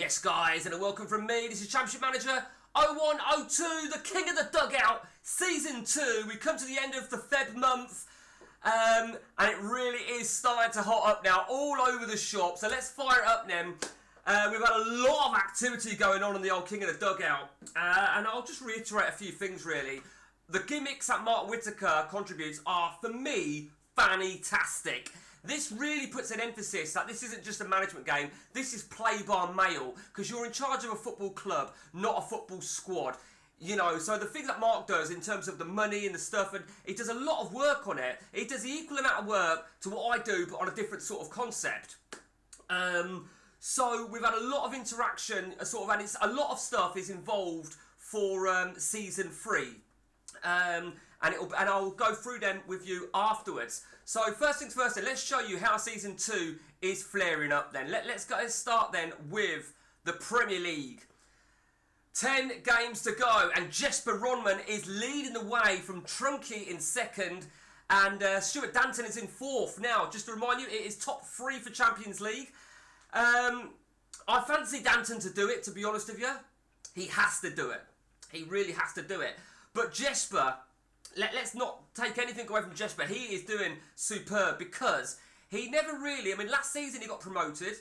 Yes, guys, and a welcome from me. This is Championship Manager 0102, the king of the dugout, Season 2. We come to the end of the Feb month, and it really is starting to hot up now all over the shop. So let's fire it up then. We've had a lot of activity going on in the old king of the dugout, and I'll just reiterate a few things really. The gimmicks that Mark Whittaker contributes are, for me, fantastic. This really puts an emphasis that this isn't just a management game, this is play by mail, because you're in charge of a football club, not a football squad. You know, so the things that Mark does in terms of the money and the stuff, and he does a lot of work on it. He does the equal amount of work to what I do, but on a different sort of concept. So we've had a lot of interaction, and it's a lot of stuff is involved for Season 3. And I'll go through them with you afterwards. So first things first then, let's show you how Season 2 is flaring up then. Let's start then with the Premier League. 10 games to go, and Jesper Ronman is leading the way from Trunky in second, and Stuart Danton is in fourth. Now, just to remind you, it is top 3 for Champions League. I fancy Danton to do it, to be honest with you. He has to do it. He really has to do it. But Jesper, let's not take anything away from Jesper. He is doing superb because he never really, last season he got promoted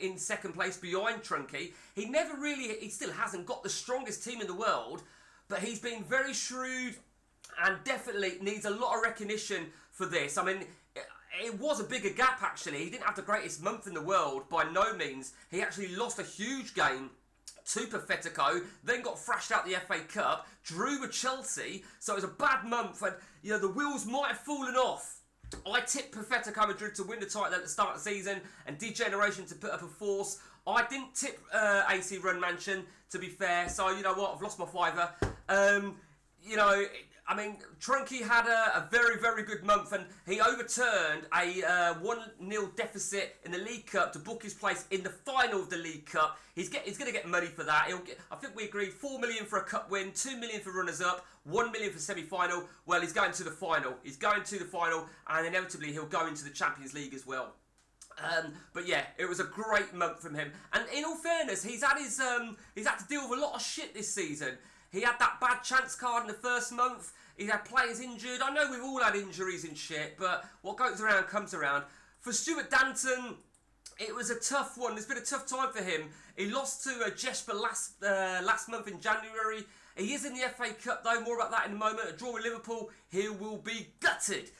in second place behind Trunky. He still hasn't got the strongest team in the world, but he's been very shrewd and definitely needs a lot of recognition for this. It was a bigger gap actually. He didn't have the greatest month in the world, by no means. He actually lost a huge game to Pathetico, then got thrashed out the FA Cup, drew with Chelsea, so it was a bad month, and the wheels might have fallen off. I tipped Pathetico Madrid to win the title at the start of the season, and Degeneration to put up a force. I didn't tip AC Run Mansion, to be fair, so you know what, I've lost my fiver. Trunky had a very, very good month, and he overturned a 1-0 deficit in the League Cup to book his place in the final of the League Cup. He's going to get money for that. I think we agreed 4 million for a cup win, 2 million for runners-up, 1 million for semi-final. Well, he's going to the final. He's going to the final, and inevitably he'll go into the Champions League as well. But yeah, it was a great month from him. And in all fairness, he's had to deal with a lot of shit this season. He had that bad chance card in the first month. He had players injured. I know we've all had injuries and shit, but what goes around comes around. For Stuart Danton, it was a tough one. It's been a tough time for him. He lost to Jesper last month in January. He is in the FA Cup though. More about that in a moment. A draw with Liverpool. He will be gutted.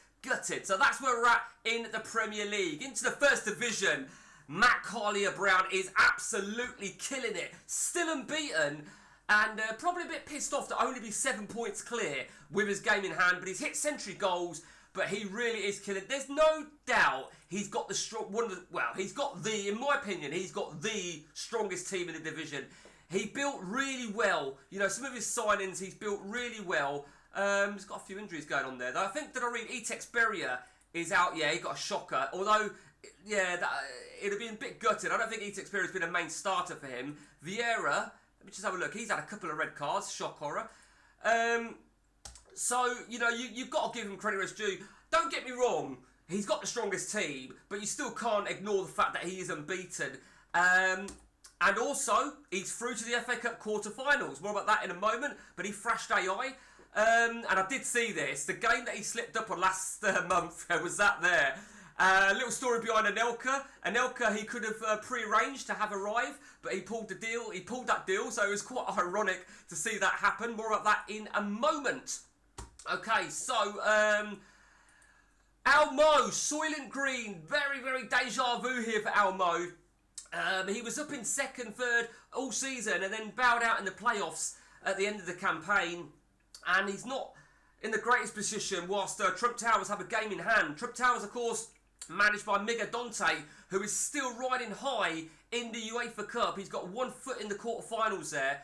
So that's where we're at in the Premier League. Into the First Division, Matt Collier-Brown is absolutely killing it. Still unbeaten. And probably a bit pissed off to only be 7 points clear with his game in hand. But he's hit century goals, but he really is killing. There's no doubt he's got in my opinion, he's got the strongest team in the division. He built really well. Some of his signings, he's built really well. He's got a few injuries going on there, though. I think that I read Etex Beria is out. Yeah, he got a shocker. Although, yeah, it'd have been a bit gutted. I don't think Etex Beria's been a main starter for him. Vieira, let me just have a look. He's had a couple of red cards. Shock horror. So, you've got to give him credit where it's due. Don't get me wrong. He's got the strongest team, but you still can't ignore the fact that he is unbeaten. And also, he's through to the FA Cup quarter-finals. More about that in a moment. But he thrashed AI. And I did see this. The game that he slipped up on last month was that there. Little story behind Anelka. Anelka, he could have pre-arranged to have arrived, but he pulled that deal, so it was quite ironic to see that happen. More about that in a moment. Okay, so Almo, Soylent Green, very, very deja vu here for Almo. He was up in second, third all season, and then bowed out in the playoffs at the end of the campaign, and he's not in the greatest position whilst Trump Towers have a game in hand. Trump Towers, of course, managed by Miga Dante, who is still riding high in the UEFA Cup. He's got 1 foot in the quarterfinals there.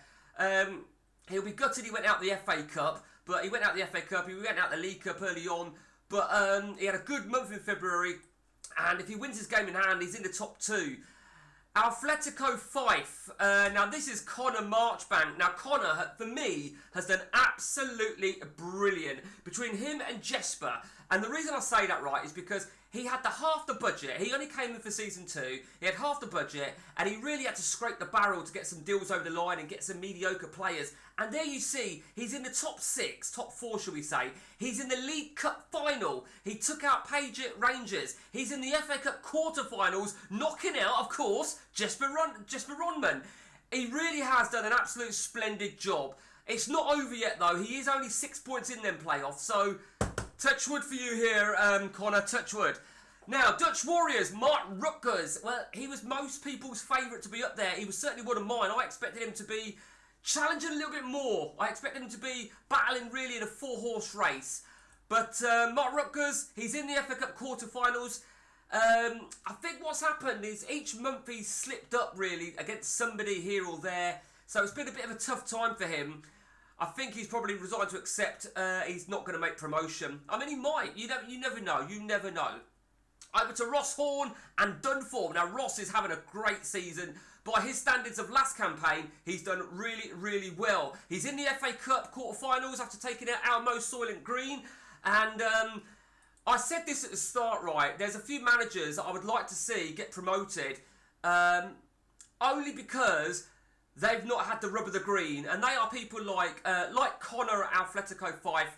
He'll be gutted he went out the FA Cup, but he went out the FA Cup, he went out the League Cup early on, but he had a good month in February, and if he wins his game in hand, he's in the top 2. Atletico Fife. Now this is Connor Marchbank. Now Connor, for me, has done absolutely brilliant between him and Jesper. And the reason I say that, right, is because he had half the budget. He only came in for season 2. He had half the budget, and he really had to scrape the barrel to get some deals over the line and get some mediocre players. And there you see, he's in the top 4, shall we say. He's in the League Cup final. He took out Paget Rangers. He's in the FA Cup quarterfinals, knocking out, of course, Jesper Ronman. He really has done an absolute splendid job. It's not over yet, though. He is only 6 points in them playoffs, so touch wood for you here, Connor, touch wood. Now, Dutch Warriors, Mark Rutgers. Well, he was most people's favourite to be up there. He was certainly one of mine. I expected him to be challenging a little bit more. I expected him to be battling really in a 4-horse race. But Mark Rutgers, he's in the FA Cup quarterfinals. I think what's happened is each month he's slipped up really against somebody here or there. So it's been a bit of a tough time for him. I think he's probably resigned to accept he's not going to make promotion. I mean, he might. You never know. You never know. Over to Ross Horn and Dunform. Now, Ross is having a great season. By his standards of last campaign, he's done really, really well. He's in the FA Cup quarterfinals after taking out Almo Soylent Green. And I said this at the start, right? There's a few managers that I would like to see get promoted. Only because they've not had the rub of the green, and they are people like Connor at Atletico Fife.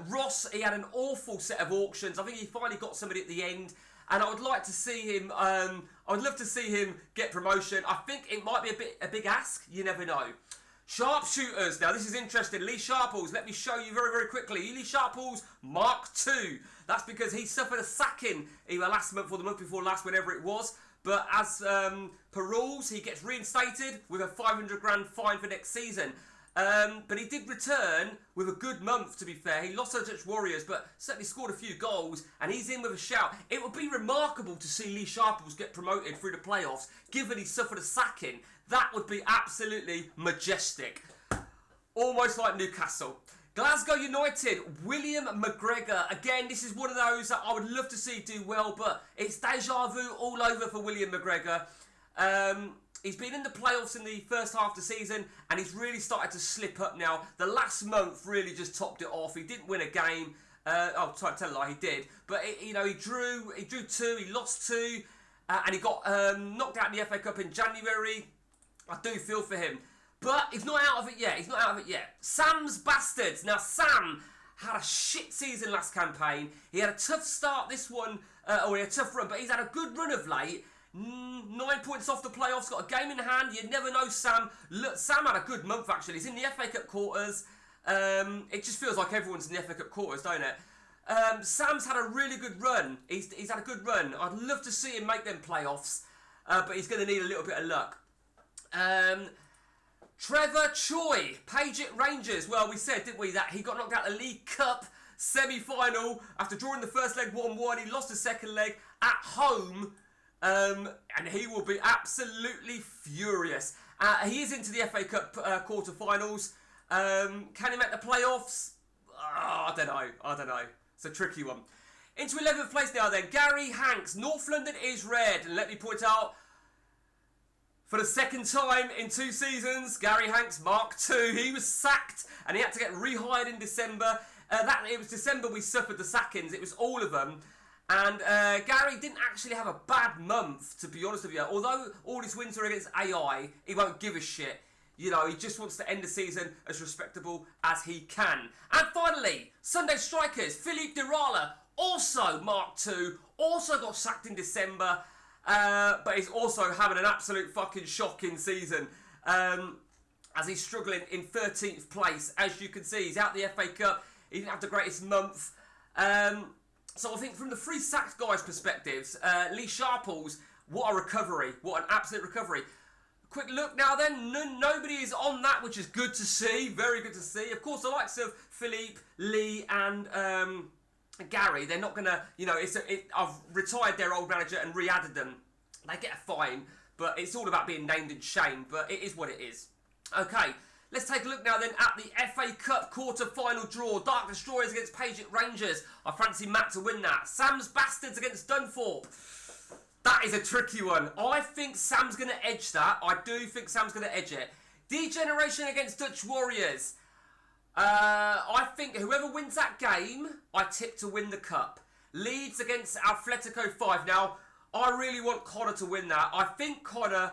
Ross, he had an awful set of auctions. I think he finally got somebody at the end, and I would like to see him. I would love to see him get promotion. I think it might be a big ask. You never know. Sharpshooters. Now this is interesting. Lee Sharples. Let me show you very, very quickly. Lee Sharples Mark II. That's because he suffered a sacking either last month or the month before last, whenever it was. But as per rules, he gets reinstated with a 500 grand fine for next season. But he did return with a good month, to be fair. He lost to the Dutch Warriors, but certainly scored a few goals, and he's in with a shout. It would be remarkable to see Lee Sharples get promoted through the playoffs, given he suffered a sacking. That would be absolutely majestic. Almost like Newcastle. Glasgow United, William McGregor. Again, this is one of those that I would love to see do well, but it's deja vu all over for William McGregor. He's been in the playoffs in the first half of the season, and he's really started to slip up now. The last month really just topped it off. He didn't win a game. Tell a lie, he did. But he drew 2, he lost 2, and he got knocked out in the FA Cup in January. I do feel for him. But he's not out of it yet. Sam's Bastards. Now, Sam had a shit season last campaign. He had a tough start this one, or he had a tough run, but he's had a good run of late. 9 points off the playoffs, got a game in hand. You never know, Sam. Look, Sam had a good month, actually. He's in the FA Cup quarters. It just feels like everyone's in the FA Cup quarters, don't it? Sam's had a really good run. He's had a good run. I'd love to see him make them playoffs, but he's going to need a little bit of luck. Trevor Choi, Paget Rangers. Well, we said, didn't we, that he got knocked out of the League Cup semi-final after drawing the first leg 1-1. He lost the second leg at home, and he will be absolutely furious. He is into the FA Cup quarter-finals. Can he make the playoffs? Oh, I don't know. It's a tricky one. Into 11th place now then. Gary Hanks, North London is red. And let me point out, for the second time in 2 seasons, Gary Hanks, Mark II, he was sacked and he had to get rehired in December. It was December we suffered the sackings. It was all of them. And Gary didn't actually have a bad month, to be honest with you. Although all his wins are against AI, he won't give a shit. You know, he just wants to end the season as respectable as he can. And finally, Sunday Strikers, Philippe Dirala, also Mark II, also got sacked in December. But he's also having an absolute fucking shocking season. As he's struggling in 13th place. As you can see, he's out the FA Cup. He didn't have the greatest month. So I think from the 3 sacked guys' perspectives, Lee Sharples, what a recovery. What an absolute recovery. Quick look now then. Nobody is on that, which is good to see. Very good to see. Of course, the likes of Philippe, Lee and Gary, they're not going to, I've retired their old manager and re-added them. They get a fine, but it's all about being named and shamed, but it is what it is. Okay, let's take a look now then at the FA Cup quarter-final draw. Dark Destroyers against Paget Rangers. I fancy Matt to win that. Sam's Bastards against Dunthorpe. That is a tricky one. I think Sam's going to edge that. I do think Sam's going to edge it. Degeneration against Dutch Warriors. I think whoever wins that game, I tip to win the cup. Leeds against Atletico 5. Now, I really want Connor to win that. I think Connor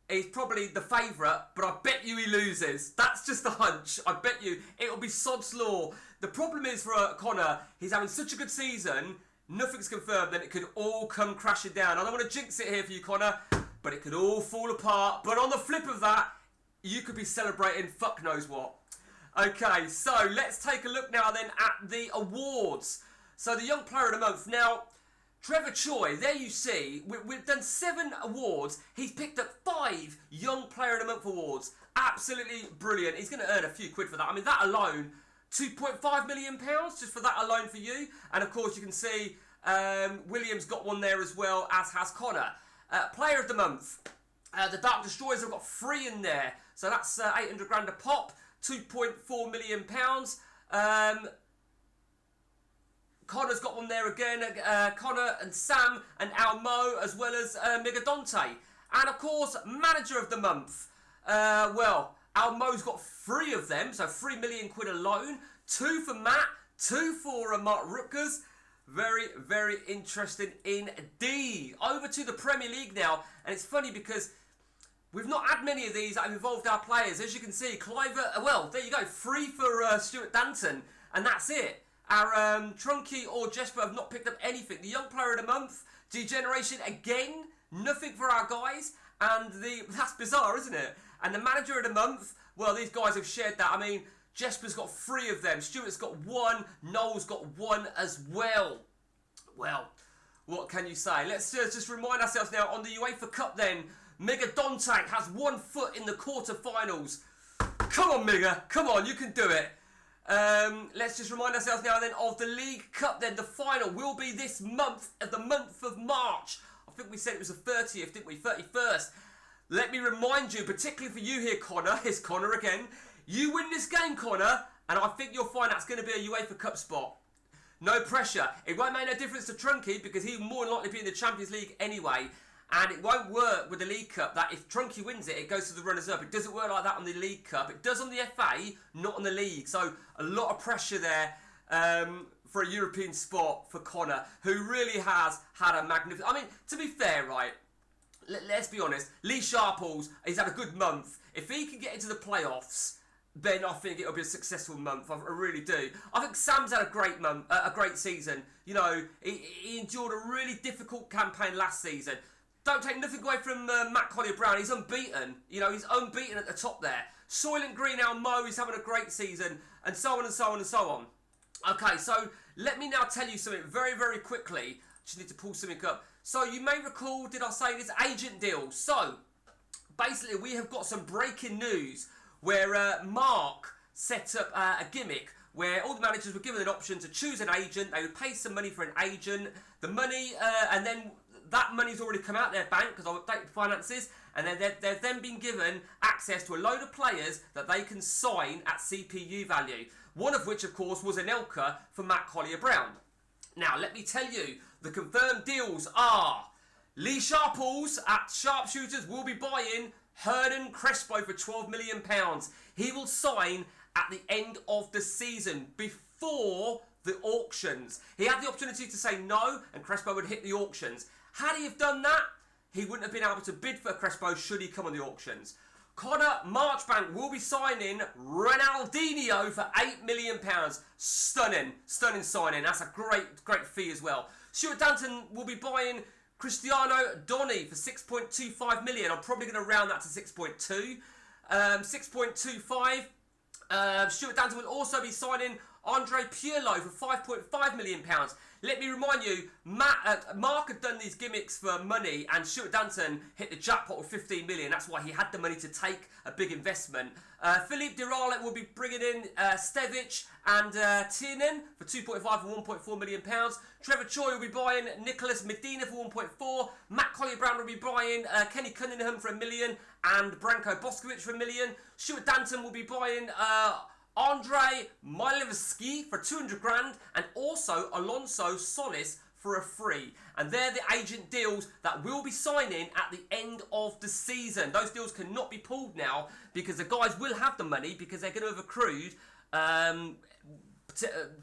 is probably the favourite, but I bet you he loses. That's just a hunch. I bet you it'll be sod's law. The problem is for Connor, he's having such a good season, nothing's confirmed, then it could all come crashing down. I don't want to jinx it here for you, Connor, but it could all fall apart. But on the flip of that, you could be celebrating fuck knows what. Okay, so let's take a look now then at the awards. So the Young Player of the Month. Now, Trevor Choi, there you see, we've done 7 awards. He's picked up 5 Young Player of the Month awards. Absolutely brilliant. He's going to earn a few quid for that. I mean, that alone, £2.5 million just for that alone for you. And of course, you can see Williams got one there as well, as has Connor. Player of the Month. The Dark Destroyers have got 3 in there. So that's 800 grand a pop, £2.4 million. Connor's got one there again. Connor and Sam and Almo, as well as Migadonte. And of course, Manager of the Month. Well, Almo's got 3 of them, so 3 million quid alone. 2 for Matt, 2 for Mark Rutgers. Very, very interesting indeed. Over to the Premier League now. And it's funny because we've not had many of these that have involved our players. As you can see, Cliver, well, there you go. 3 for Stuart Danton, and that's it. Our Trunky or Jesper have not picked up anything. The Young Player of the Month, Degeneration again, nothing for our guys. And that's bizarre, isn't it? And the Manager of the Month, well, these guys have shared that. I mean, Jesper's got 3 of them. Stuart's got 1. Noel's got 1 as well. Well, what can you say? Let's just remind ourselves now on the UEFA Cup then. Miga Dante has 1 foot in the quarter-finals. Come on, Miga. Come on, you can do it. Let's just remind ourselves now then of the League Cup then. The final will be this month, the month of March. I think we said it was the 30th, didn't we? 31st. Let me remind you, particularly for you here, Connor. Here's Connor again. You win this game, Connor, and I think you'll find that's going to be a UEFA Cup spot. No pressure. It won't make no difference to Trunky because he'll more than likely be in the Champions League anyway. And it won't work with the League Cup that if Trunky wins it, it goes to the runners-up. It doesn't work like that on the League Cup. It does on the FA, not on the League. So a lot of pressure there for a European spot for Connor, who really has had a magnificent... I mean, to be fair, right, let's be honest. Lee Sharples, he's had a good month. If he can get into the playoffs, then I think it'll be a successful month. I really do. I think Sam's had a great month, a great season. You know, he endured a really difficult campaign last season. Don't take nothing away from Matt Collier-Brown. He's unbeaten. You know, he's unbeaten at the top there. Soylent Green Mo, he's having a great season, and so on and so on and so on. Okay, so let me now tell you something very, very quickly. Just need to pull something up. So you may recall, did I say this agent deal? So basically, we have got some breaking news where Mark set up a gimmick where all the managers were given an option to choose an agent. They would pay some money for an agent. The money, and then that money's already come out their bank because I've updated the finances, and then they've then been given access to a load of players that they can sign at CPU value. One of which, of course, was Anelka for Matt Collier-Brown. Now, let me tell you, the confirmed deals are Lee Sharples at Sharpshooters will be buying Hernan Crespo for £12 million. He will sign at the end of the season before the auctions. He had the opportunity to say no, and Crespo would hit the auctions. Had he have done that, he wouldn't have been able to bid for Crespo should he come on the auctions. Connor Marchbank will be signing Ronaldinho for £8 million. Stunning signing. That's a great fee as well. Stuart Danton will be buying Cristiano Donny for 6.25 million. I'm probably going to round that to 6.2. 6.25. Stuart Danton will also be signing Andre Pirlo for £5.5 million. Let me remind you, Mark had done these gimmicks for money, and Stuart Danton hit the jackpot with 15 million. That's why he had the money to take a big investment. Philippe Dirale will be bringing in Stevic and Tiernan for 2.5 and 1.4 million pounds. Trevor Choi will be buying Nicholas Medina for 1.4. Matt Collier-Brown will be buying Kenny Cunningham for £1 million and Branko Boskovic for £1 million. Stuart Danton will be buying Andre Milevski for 200 grand and also Alonso Solis for a free. And they're the agent deals that will be signing at the end of the season. Those deals cannot be pulled now because the guys will have the money because they're going to have accrued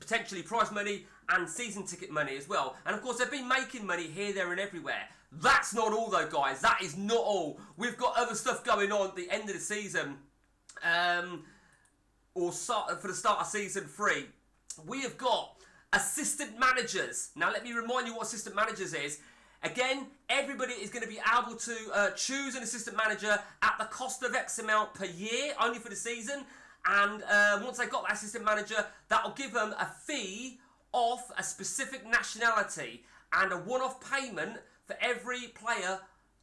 potentially prize money and season ticket money as well. And of course, they've been making money here, there, and everywhere. That's not all though, guys. That is not all. We've got other stuff going on at the end of the season, for the start of season 3. We have got assistant managers. Now, let me remind you what assistant managers is. Again, everybody is going to be able to choose an assistant manager at the cost of X amount per year, only for the season. And once they've got that assistant manager, that'll give them a fee of a specific nationality and a one-off payment for every player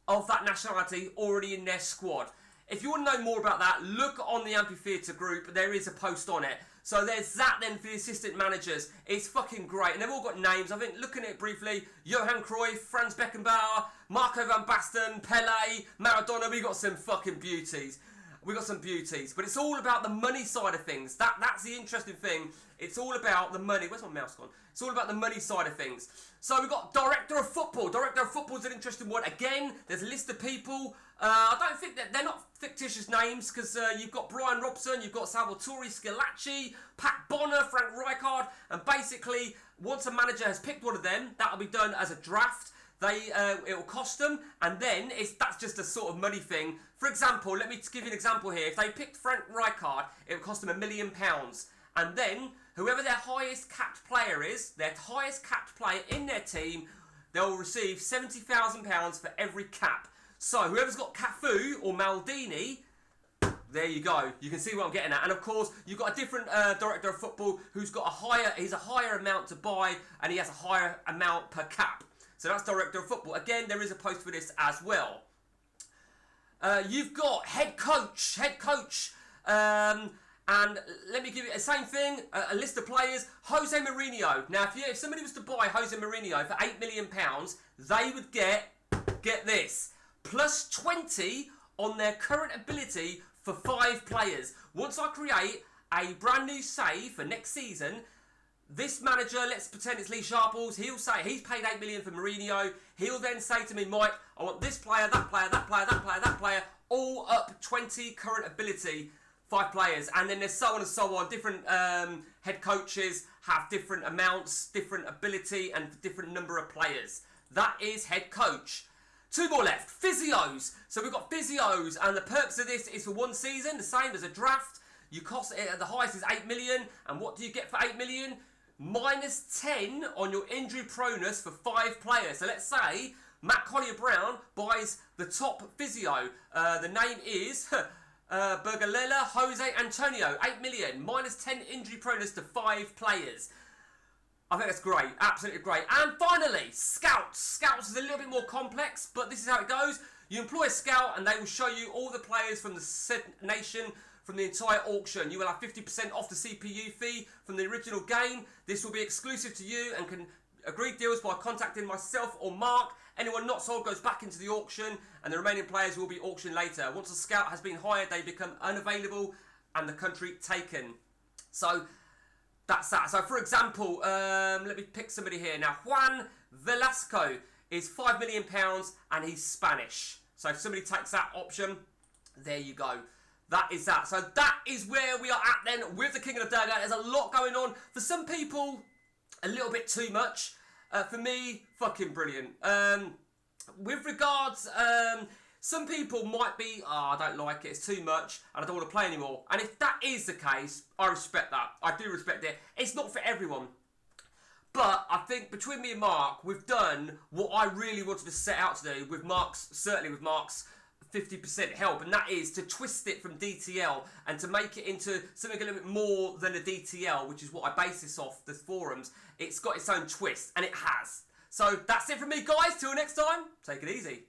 of that nationality already in their squad. If you want to know more about that, look on the Amphitheatre group. There is a post on it. So there's that then for the assistant managers. It's fucking great. And they've all got names. I think looking at it briefly, Johan Cruyff, Franz Beckenbauer, Marco van Basten, Pele, Maradona. We got some fucking beauties. We got some beauties. But it's all about the money side of things. That's the interesting thing. It's all about the money. Where's my mouse gone? It's all about the money side of things. So we've got Director of Football. Director of Football is an interesting one. Again, there's a list of people. I don't think that they're not fictitious names because you've got Brian Robson, you've got Salvatore Schillaci, Pat Bonner, Frank Rijkaard, and basically once a manager has picked one of them, that'll be done as a draft. It will cost them, and then that's just a sort of money thing. For example, let me give you an example here. If they picked Frank Rijkaard, it would cost them £1 million, and then whoever their highest capped player is, their highest capped player in their team, they'll receive £70,000 for every cap. So whoever's got Cafu or Maldini, there you go. You can see what I'm getting at. And of course, you've got a different director of football who's got a higher amount to buy, and he has a higher amount per cap. So that's director of football. Again, there is a post for this as well. You've got head coach. And let me give you the same thing, a list of players. Jose Mourinho. Now, if somebody was to buy Jose Mourinho for £8 million, they would get this, plus 20 on their current ability for 5 players. Once I create a brand new save for next season, this manager, let's pretend it's Lee Sharples, he'll say he's paid £8 million for Mourinho. He'll then say to me, Mike, I want this player, that player, that player, that player, that player, all up 20 current ability, 5 players. And then there's so on and so on. Different head coaches have different amounts, different ability, and different number of players. That is head coach. 2 more left. Physios. So we've got physios, and the purpose of this is for 1 season, the same as a draft. You cost it at the highest is £8 million, and what do you get for £8 million? Minus 10 on your injury proneness for 5 players. So let's say Matt Collier-Brown buys the top physio. The name is Bergalela Jose Antonio. £8 million. Minus 10 injury proneness to 5 players. I think that's great. Absolutely great. And finally, scouts. Scouts is a little bit more complex, but this is how it goes. You employ a scout, and they will show you all the players from the said nation from the entire auction. You will have 50% off the CPU fee from the original game. This will be exclusive to you and can agree deals by contacting myself or Mark. Anyone not sold goes back into the auction, and the remaining players will be auctioned later. Once a scout has been hired, they become unavailable and the country taken. So that's that. So for example, let me pick somebody here. Now, Juan Velasco is £5 million and he's Spanish. So if somebody takes that option, there you go. That is that. So that is where we are at then with the King of the Dugout. There's a lot going on. For some people, a little bit too much. For me, fucking brilliant. With regards, some people might be, I don't like it, it's too much, and I don't want to play anymore. And if that is the case, I respect that. I do respect it. It's not for everyone. But I think between me and Mark, we've done what I really wanted to set out to do with Mark's, certainly with Mark's 50% help, and that is to twist it from DTL and to make it into something a little bit more than a DTL, which is what I base this off, the forums. It's got its own twist, and it has. So that's it from me, guys. Till next time, take it easy.